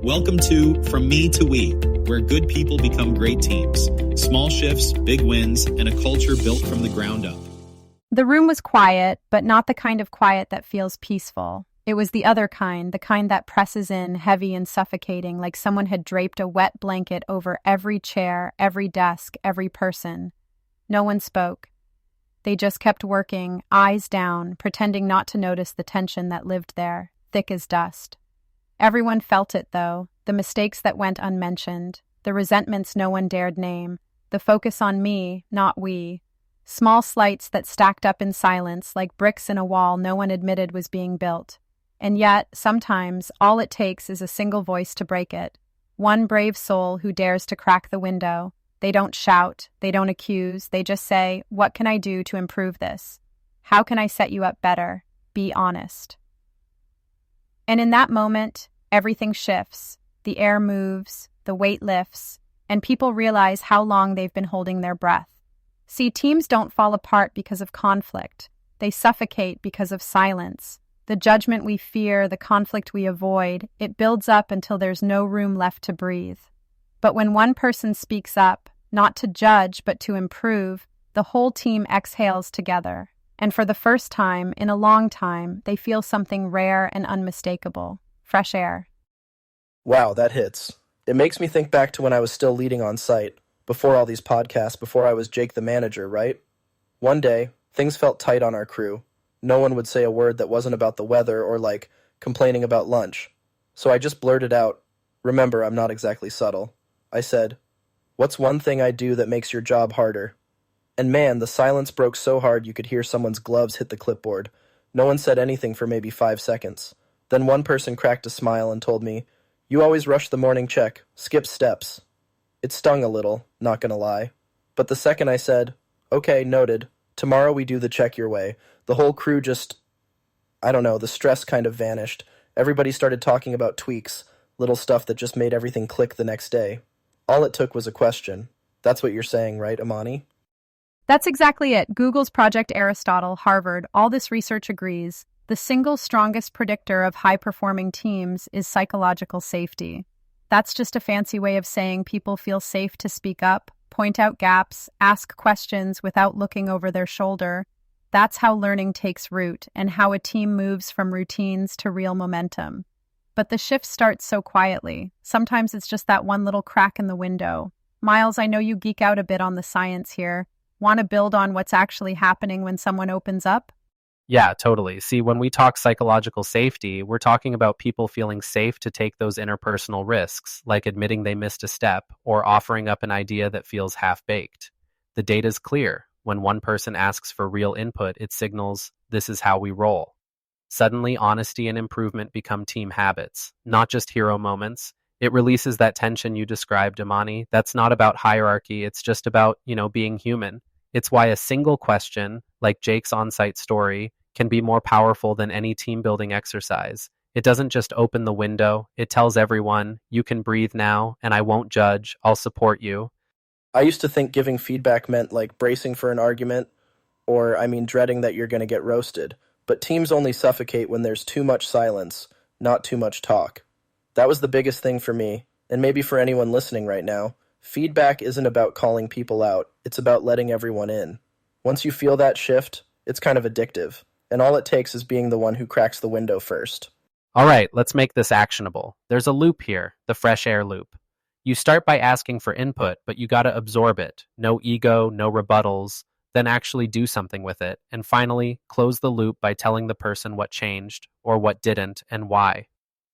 Welcome to From Me to We, where good people become great teams. Small shifts, big wins, and a culture built from the ground up. The room was quiet, but not the kind of quiet that feels peaceful. It was the other kind, the kind that presses in, heavy and suffocating, like someone had draped a wet blanket over every chair, every desk, every person. No one spoke. They just kept working, eyes down, pretending not to notice the tension that lived there, thick as dust. Everyone felt it, though, the mistakes that went unmentioned, the resentments no one dared name, the focus on me, not we. Small slights that stacked up in silence, like bricks in a wall no one admitted was being built. And yet, sometimes, all it takes is a single voice to break it. One brave soul who dares to crack the window. They don't shout, they don't accuse, they just say, "What can I do to improve this? How can I set you up better? Be honest." And in that moment, everything shifts. The air moves, the weight lifts, and people realize how long they've been holding their breath. See, teams don't fall apart because of conflict. They suffocate because of silence. The judgment we fear, the conflict we avoid, it builds up until there's no room left to breathe. But when one person speaks up, not to judge but to improve, the whole team exhales together. And for the first time in a long time, they feel something rare and unmistakable. Fresh air. Wow, that hits. It makes me think back to when I was still leading on site, before all these podcasts, before I was Jake the manager, right? One day, things felt tight on our crew. No one would say a word that wasn't about the weather or, complaining about lunch. So I just blurted out, "Remember, I'm not exactly subtle." I said, "What's one thing I do that makes your job harder?" And man, the silence broke so hard you could hear someone's gloves hit the clipboard. No one said anything for maybe 5 seconds. Then one person cracked a smile and told me, "You always rush the morning check, skip steps." It stung a little, not gonna lie. But the second I said, "Okay, noted, tomorrow we do the check your way," the whole crew just, the stress kind of vanished. Everybody started talking about tweaks, little stuff that just made everything click the next day. All it took was a question. That's what you're saying, right, Amani? That's exactly it. Google's Project Aristotle, Harvard, all this research agrees. The single strongest predictor of high-performing teams is psychological safety. That's just a fancy way of saying people feel safe to speak up, point out gaps, ask questions without looking over their shoulder. That's how learning takes root and how a team moves from routines to real momentum. But the shift starts so quietly. Sometimes it's just that one little crack in the window. Miles, I know you geek out a bit on the science here. Want to build on what's actually happening when someone opens up? Yeah, totally. See, when we talk psychological safety, we're talking about people feeling safe to take those interpersonal risks, like admitting they missed a step or offering up an idea that feels half-baked. The data's clear. When one person asks for real input, it signals, "This is how we roll." Suddenly, honesty and improvement become team habits, not just hero moments. It releases that tension you described, Amani. That's not about hierarchy. It's just about, being human. It's why a single question, like Jake's on-site story, can be more powerful than any team-building exercise. It doesn't just open the window. It tells everyone, "You can breathe now, and I won't judge. I'll support you." I used to think giving feedback meant bracing for an argument, or dreading that you're going to get roasted. But teams only suffocate when there's too much silence, not too much talk. That was the biggest thing for me, and maybe for anyone listening right now. Feedback isn't about calling people out, it's about letting everyone in. Once you feel that shift, it's kind of addictive, and all it takes is being the one who cracks the window first. All right, let's make this actionable. There's a loop here, the fresh air loop. You start by asking for input, but you gotta absorb it. No ego, no rebuttals. Then actually do something with it. And finally, close the loop by telling the person what changed, or what didn't, and why.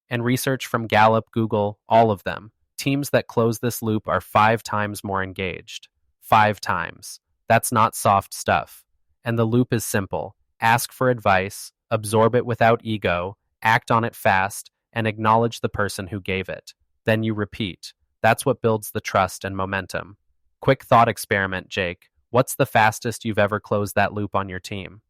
And research from Gallup, Google, all of them. Teams that close this loop are 5 times more engaged. 5 times. That's not soft stuff. And the loop is simple. Ask for advice, absorb it without ego, act on it fast, and acknowledge the person who gave it. Then you repeat. That's what builds the trust and momentum. Quick thought experiment, Jake. What's the fastest you've ever closed that loop on your team?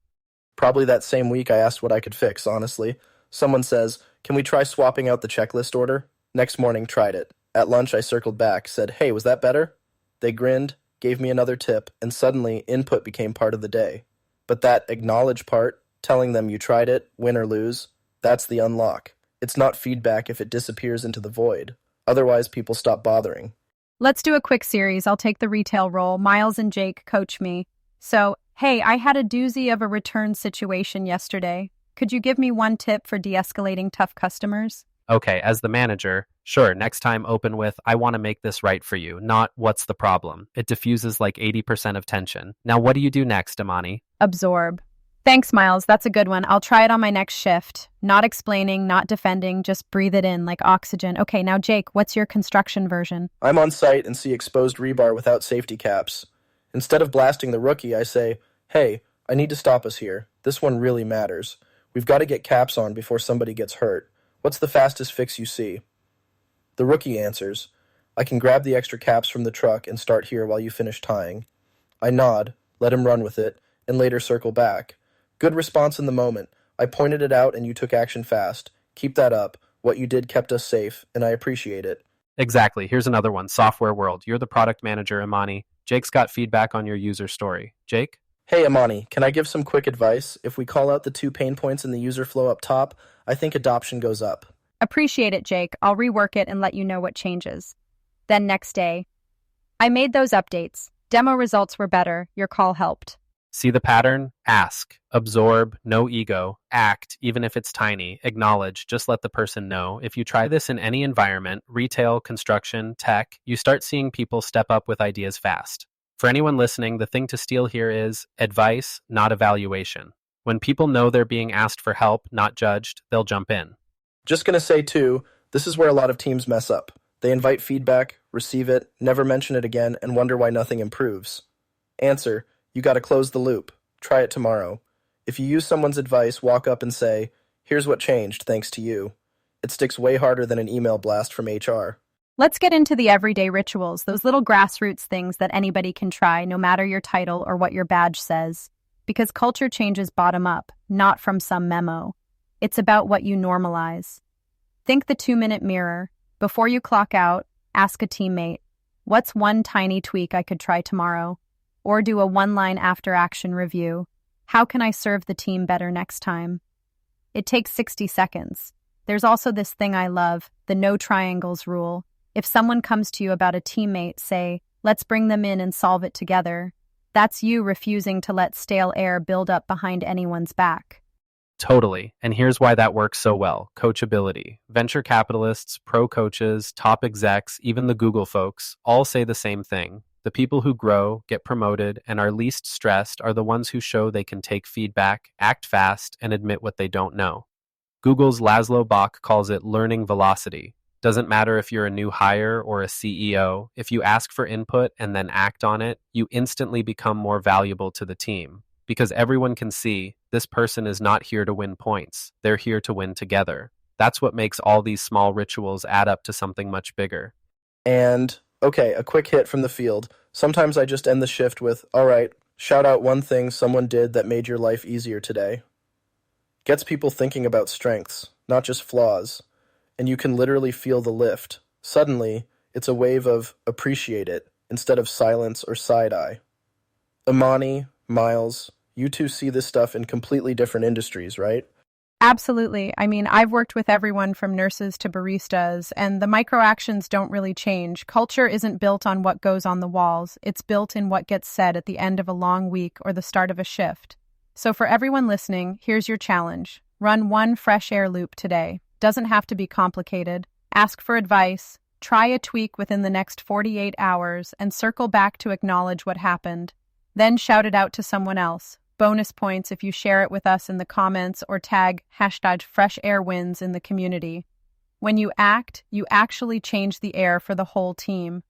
Probably that same week I asked what I could fix, honestly. Someone says, "Can we try swapping out the checklist order?" Next morning, tried it. At lunch, I circled back, said, "Hey, was that better?" They grinned, gave me another tip, and suddenly input became part of the day. But that acknowledge part, telling them you tried it, win or lose, that's the unlock. It's not feedback if it disappears into the void. Otherwise, people stop bothering. Let's do a quick series. I'll take the retail role. Miles and Jake coach me. So, hey, I had a doozy of a return situation yesterday. Could you give me one tip for de-escalating tough customers? Okay, as the manager, sure, next time open with, I want to make this right for you, not what's the problem. It diffuses like 80% of tension. Now, what do you do next, Amani? Absorb. Thanks, Miles. That's a good one. I'll try it on my next shift. Not explaining, not defending, just breathe it in like oxygen. Okay, now, Jake, what's your construction version? I'm on site and see exposed rebar without safety caps. Instead of blasting the rookie, I say, hey, I need to stop us here. This one really matters. We've got to get caps on before somebody gets hurt. What's the fastest fix you see? The rookie answers, I can grab the extra caps from the truck and start here while you finish tying. I nod, let him run with it, and later circle back. Good response in the moment. I pointed it out and you took action fast. Keep that up. What you did kept us safe, and I appreciate it. Exactly. Here's another one. Software world. You're the product manager, Imani. Jake's got feedback on your user story. Jake? Hey, Amani, can I give some quick advice? If we call out the 2 pain points in the user flow up top, I think adoption goes up. Appreciate it, Jake. I'll rework it and let you know what changes. Then next day, I made those updates. Demo results were better. Your call helped. See the pattern? Ask. Absorb. No ego. Act, even if it's tiny. Acknowledge. Just let the person know. If you try this in any environment, retail, construction, tech, you start seeing people step up with ideas fast. For anyone listening, the thing to steal here is advice, not evaluation. When people know they're being asked for help, not judged, they'll jump in. Just gonna say, too, this is where a lot of teams mess up. They invite feedback, receive it, never mention it again, and wonder why nothing improves. Answer, you gotta close the loop. Try it tomorrow. If you use someone's advice, walk up and say, here's what changed thanks to you. It sticks way harder than an email blast from HR. Let's get into the everyday rituals, those little grassroots things that anybody can try, no matter your title or what your badge says. Because culture changes bottom up, not from some memo. It's about what you normalize. Think the 2-minute mirror. Before you clock out, ask a teammate, what's one tiny tweak I could try tomorrow? Or do a 1-line after-action review. How can I serve the team better next time? It takes 60 seconds. There's also this thing I love, the no triangles rule. If someone comes to you about a teammate, say, let's bring them in and solve it together. That's you refusing to let stale air build up behind anyone's back. Totally. And here's why that works so well. Coachability. Venture capitalists, pro coaches, top execs, even the Google folks, all say the same thing. The people who grow, get promoted, and are least stressed are the ones who show they can take feedback, act fast, and admit what they don't know. Google's Laszlo Bock calls it learning velocity. Doesn't matter if you're a new hire or a CEO, if you ask for input and then act on it, you instantly become more valuable to the team. Because everyone can see, this person is not here to win points. They're here to win together. That's what makes all these small rituals add up to something much bigger. And, okay, a quick hit from the field. Sometimes I just end the shift with, all right, shout out one thing someone did that made your life easier today. Gets people thinking about strengths, not just flaws. And you can literally feel the lift. Suddenly, it's a wave of appreciate it instead of silence or side-eye. Imani, Miles, you two see this stuff in completely different industries, right? Absolutely. I mean, I've worked with everyone from nurses to baristas, and the micro actions don't really change. Culture isn't built on what goes on the walls. It's built in what gets said at the end of a long week or the start of a shift. So for everyone listening, here's your challenge. Run one fresh air loop today. Doesn't have to be complicated. Ask for advice. Try a tweak within the next 48 hours and circle back to acknowledge what happened. Then shout it out to someone else. Bonus points if you share it with us in the comments or tag #FreshAirWins in the community. When you act, you actually change the air for the whole team.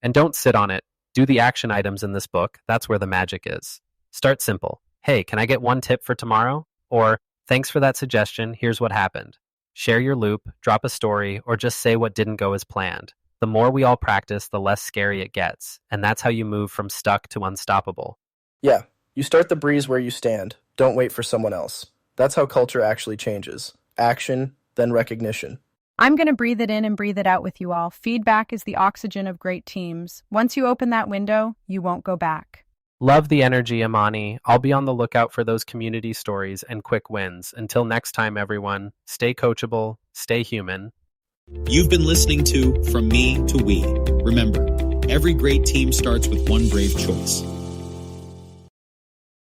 And don't sit on it. Do the action items in this book. That's where the magic is. Start simple. Hey, can I get one tip for tomorrow? Or, thanks for that suggestion. Here's what happened. Share your loop, drop a story, or just say what didn't go as planned. The more we all practice, the less scary it gets. And that's how you move from stuck to unstoppable. Yeah, you start the breeze where you stand. Don't wait for someone else. That's how culture actually changes. Action, then recognition. I'm going to breathe it in and breathe it out with you all. Feedback is the oxygen of great teams. Once you open that window, you won't go back. Love the energy, Imani. I'll be on the lookout for those community stories and quick wins. Until next time, everyone, stay coachable, Stay human. You've been listening to From Me to We. Remember, every great team starts with one brave choice.